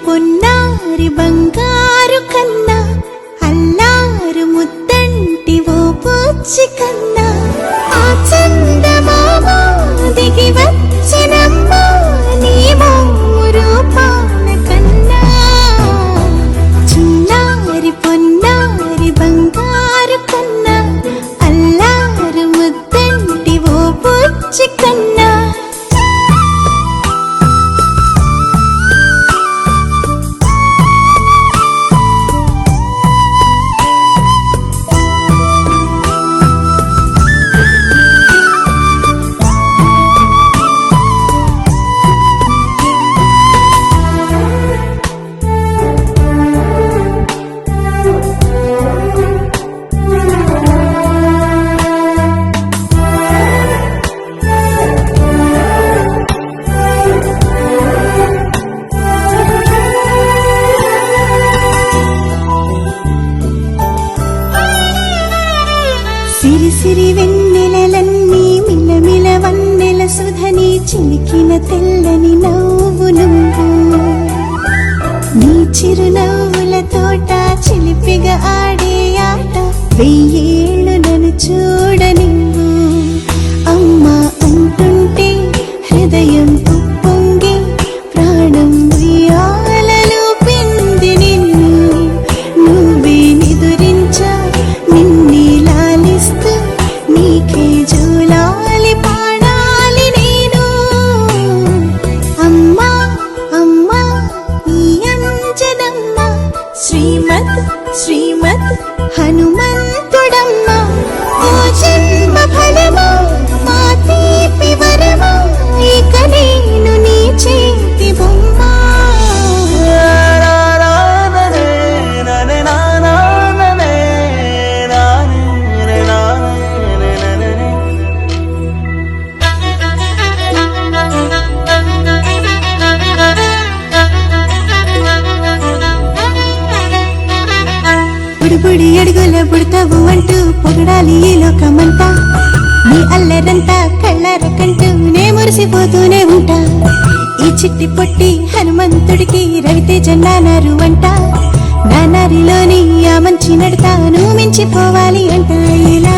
పొన్నారి బంగారు కన్నా అల్లారు ముద్దంటి ఓ పూచి కన్నా ఆ చందమామ దిగి వచ్చినమ్మా నీ మోము రూపాన కన్నా చిన్నారి పొన్నారి బంగారు కన్నా అల్లారు ముద్దంటి ఓ పూచి కన్నా సిరి సిరి వెన్నెలలన్నీ మిలమిల వన్నెల సుధని చిలికిన తెల్లని నవ్వు నువ్వు నీ చిరునవ్వుల తోట చిలిపిగా ఆడే ఆట వెయ్యేళ్ళు నన్ను చూడ నువ్వు అమ్మా అంటుంటే హృదయం ఉప్పొంగి ప్రాణం ఉయ్యాలలో పింది నిన్ను నువ్వే నిదురించా నిన్నే లాలిస్తూ నీకే జోలాలి పాడాలి నేను అమ్మా అమ్మా ఈ అంజనమ్మ శ్రీమత్ శ్రీమత్ హనుమంతుడమ్మ ఓ జన్మ ఫలమా మా తీపి వరమా ఇక నేను నీ చేతి బొమ్మ బుడిబుడి అడుగుల బుడతావు అంటూ పొగడాలి ఈ లోకమంతా నీ అల్లరంతా కళ్ళారకంటూ నే మురిసిపోతూనే ఉంటా ఈ చిట్టి పొట్టి హనుమంతుడికి రవితేజ నానారు అంట నానారిలోని ఆ మంచి నడతా నువ్వు మించిపోవాలి అంట ఇలా